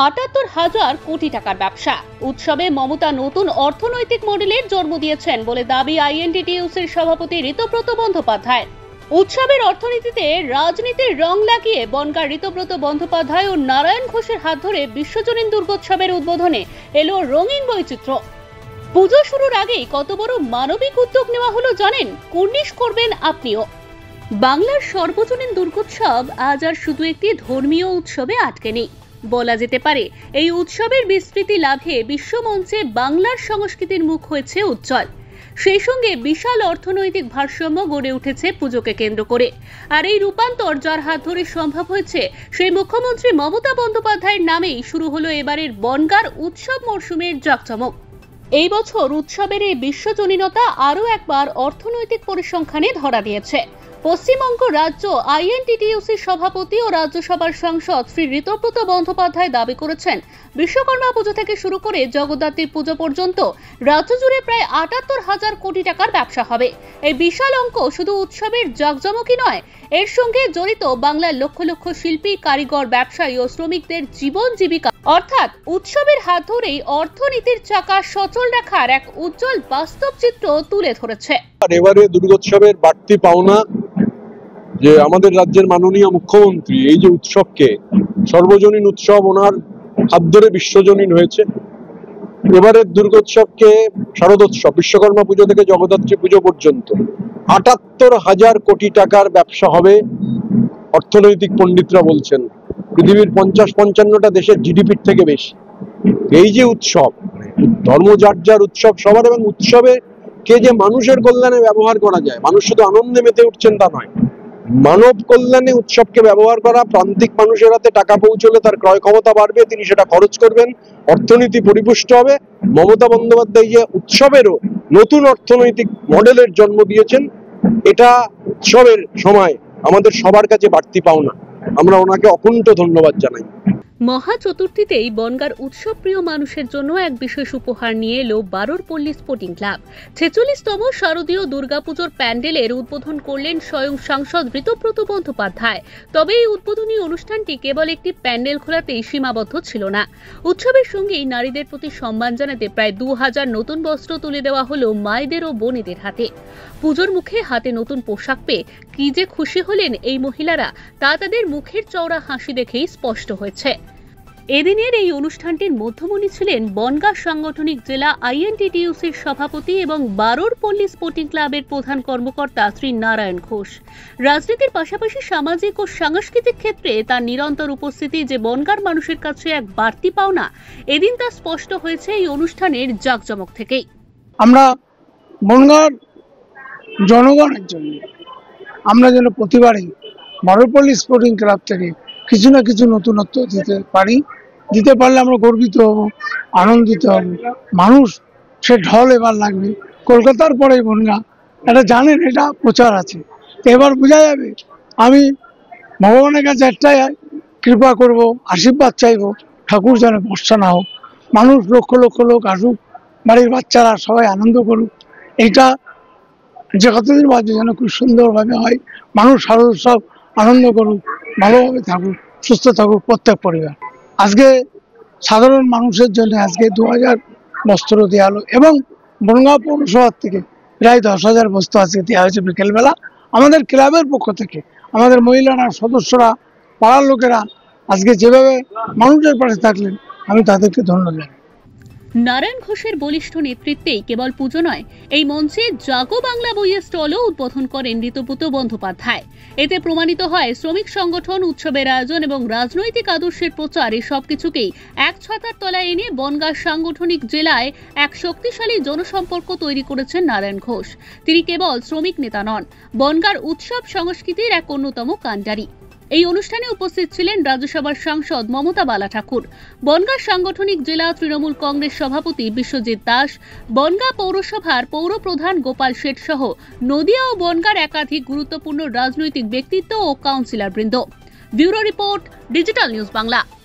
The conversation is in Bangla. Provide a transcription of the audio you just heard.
৭৮,০০০ কোটি টাকার ব্যবসা। উৎসবে মমতা নতুন অর্থনৈতিক মডেলের জন্ম দিয়েছেন বলে দাবি আইএনটিটিইউসির সভাপতি ঋতব্রত বন্দ্যোপাধ্যায়। উৎসবের অর্থনীতিতে রাজনীতির রং লাগিয়ে বনগাঁর ঋতব্রত বন্দ্যোপাধ্যায় ও নারায়ণ ঘোষের হাত ধরে বিশ্বজনীন দুর্গোৎসবের উদ্বোধনে এলো রঙিন বৈচিত্র্য। পুজো শুরুর আগেই কত বড় মানবিক উদ্যোগ নেওয়া হলো জানেন? কুর্নিশ করবেন আপনিও। বাংলার সর্বজনীন দুর্গোৎসব আজ আর শুধু একটি ধর্মীয় উৎসবে আটকে নেই। বলা যেতে পারে এই উৎসবের বিস্তৃতি লাভে বিশ্বমঞ্চে বাংলার সংস্কৃতির মুখ হয়েছে উজ্জ্বল। সেই সঙ্গে বিশাল অর্থনৈতিক ভারসাম্য গড়ে উঠেছে পুজোকে কেন্দ্র করে। আর এই রূপান্তর যার হাত ধরে সম্ভব হয়েছে সেই মুখ্যমন্ত্রী মমতা বন্দ্যোপাধ্যায়ের নামেই শুরু হলো এবারের বনগাঁর উৎসব মরশুমের জাঁকজমক। এই বছর উৎসবের এই বিশ্বজনীনতা আরও একবার অর্থনৈতিক পরিসংখ্যানে ধরা দিয়েছে। পশ্চিমবঙ্গ রাজ্য আইএনটিটিইউসির সভাপতি ও রাজ্যসভার সাংসদ শ্রী ঋতব্রত বন্দ্যোপাধ্যায় দাবি করেছেন, বিশ্বকর্মা পুজো থেকে শুরু করে জগদ্ধাত্রী পুজো পর্যন্ত রাজ্য জুড়ে প্রায় ৭৮,০০০ কোটি টাকার ব্যবসা হবে। এই বিশাল অঙ্ক শুধু উৎসবের জাঁকজমকই নয়, এর সঙ্গে জড়িত বাংলার লক্ষ লক্ষ শিল্পী, কারিগর, ব্যবসায়ী ও শ্রমিকদের জীবন জীবিকা। অর্থাৎ উৎসবের হাত ধরেই অর্থনীতির চাকা সচল রাখার এক উজ্জ্বল বাস্তব চিত্র তুলে ধরেছে। এবারে দুর্গোৎসবের বাড়তি পাওনা যে আমাদের রাজ্যের মাননীয় মুখ্যমন্ত্রী এই যে উৎসবকে সর্বজনীন উৎসব ওনার হাত ধরে বিশ্বজনীন হয়েছে। এবারের দুর্গোৎসবকে শারদোৎসব, বিশ্বকর্মা পুজো থেকে জগদ্ধাত্রী পুজো পর্যন্ত ৭৮,০০০ কোটি টাকার ব্যবসা হবে। অর্থনৈতিক পণ্ডিতরা বলছেন পৃথিবীর ৫০-৫৫টা দেশের জিডিপির থেকে বেশি। এই যে উৎসব, ধর্ম যার যার উৎসব সবার, এবং উৎসবে কে যে মানুষের কল্যাণে ব্যবহার করা যায়, মানুষ শুধু আনন্দে মেতে উঠছেন তা নয়, মানব কল্যাণে উৎসবকে ব্যবহার করা। প্রান্তিক মানুষের হাতে টাকা পৌঁছলে তার ক্রয় ক্ষমতা বাড়বে, তিনি সেটা খরচ করবেন, অর্থনীতি পরিপুষ্ট হবে। মমতা বন্দ্যোপাধ্যায় যে উৎসবেরও নতুন অর্থনৈতিক মডেলের জন্ম দিয়েছেন, এটা উৎসবের সময় আমাদের সবার কাছে বাড়তি পাওনা। আমরা ওনাকে অকুণ্ঠ ধন্যবাদ জানাই। মহা চতুর্থীতেই বনগাঁর উৎসব প্রিয় মানুষের জন্য এক বিশেষ উপহার নিয়ে এলো বারোরপল্লী স্পোর্টিং ক্লাব। ৪৬তম শারদীয় দুর্গাপুজোর প্যান্ডেলের উদ্বোধন করলেন স্বয়ং সাংসদ ঋতব্রত বন্দ্যোপাধ্যায়। তবে এই উদ্বোধনী অনুষ্ঠানটি কেবল একটি প্যান্ডেল খোলাতেই সীমাবদ্ধ ছিল না। উৎসবের সঙ্গেই নারীদের প্রতি সম্মান জানাতে প্রায় ২০০০ নতুন বস্ত্র তুলে দেওয়া হলো মায়েদের ও বোনেদের হাতে। পুজোর মুখে হাতে নতুন পোশাক পেয়ে কি যে খুশি হলেন এই মহিলারা, তা তাদের মুখের চওড়া হাসি দেখেই স্পষ্ট হয়েছে। এদিনের এই অনুষ্ঠানটির মধ্যমণি ছিলেন বনগাঁ সাংগঠনিক জেলা আইএনটিটিইউসির সভাপতি এবং বারোরপল্লী স্পোর্টিং ক্লাবের প্রধান কর্মকর্তা শ্রী নারায়ণ ঘোষ। রাজনীতির পাশাপাশি সামাজিক ও সাংস্কৃতিক ক্ষেত্রে তার নিরন্তর উপস্থিতি যে বনগাঁর মানুষের কাছে এক বাড়তি পাওনা, এদিন তা স্পষ্ট হয়েছে এই অনুষ্ঠানের জাঁকজমক থেকেই। আমরা বনগাঁর জনগণের জন্য আমরা যেন প্রতিবারই বারোরপল্লী স্পোর্টিং ক্লাব থেকে কিছু না কিছু নতুনত্ব দিতে পারলে আমরা গর্বিত হব, আনন্দিত হব। মানুষ সে ঢল এবার লাগবে। কলকাতার পরে বনগাঁ, এটা জানেন, এটা প্রচার আছে। এবার বোঝা যাবে। আমি ভগবানের কাছে একটাই কৃপা করব, আশীর্বাদ চাইব, ঠাকুর যেন বর্ষা না হোক, মানুষ লক্ষ লক্ষ লোক আসুক, বাড়ির বাচ্চারা সবাই আনন্দ করুক। এইটা যে কতদিন বাজে যেন খুব সুন্দরভাবে হয়, মানুষ শারদোৎসব আনন্দ করুক, ভালোভাবে থাকুক, সুস্থ থাকুক প্রত্যেক পরিবার। আজকে সাধারণ মানুষের জন্য আজকে ২০০০ বস্ত্র দেওয়া হলো এবং বনগাঁ পৌরসভার থেকে প্রায় ১০,০০০ বস্ত্র আজকে দেওয়া হয়েছে বিকেলবেলা। আমাদের ক্লাবের পক্ষ থেকে আমাদের মহিলারা, সদস্যরা, পাড়ার লোকেরা আজকে যেভাবে মানুষের পাশে থাকলেন, আমি তাদেরকে ধন্যবাদ। নারায়ণ ঘোষের বলিষ্ঠ নেতৃত্বেই কেবল পুজো নয়, এই মঞ্চে জাগো বাংলা বইয়ের স্টলও উদ্বোধন করেন ঋতব্রত বন্দ্যোপাধ্যায়। এতে প্রমাণিত হয় শ্রমিক সংগঠন, উৎসবের আয়োজন এবং রাজনৈতিক আদর্শের প্রচার, এই সবকিছুকেই এক ছাতার তলায় এনে বনগাঁ সাংগঠনিক জেলায় এক শক্তিশালী জনসম্পর্ক তৈরি করেছেন নারায়ণ ঘোষ। তিনি কেবল শ্রমিক নেতা নন, বনগাঁর উৎসব সংস্কৃতির এক অন্যতম কাণ্ডারি। এই অনুষ্ঠানে উপস্থিত ছিলেন রাজ্যসভার সাংসদ মমতা বালা ঠাকুর, বনগাঁ সাংগঠনিক জেলা তৃণমূল কংগ্রেস সভাপতি বিশ্বজিৎ দাস, বনগাঁ পৌরসভার পৌর প্রধান গোপাল শেঠ সহ নদিয়া ও বনগাঁর একাধিক গুরুত্বপূর্ণ রাজনৈতিক ব্যক্তিত্ব ও কাউন্সিলর বৃন্দ। Bureau report, digital news Bangla.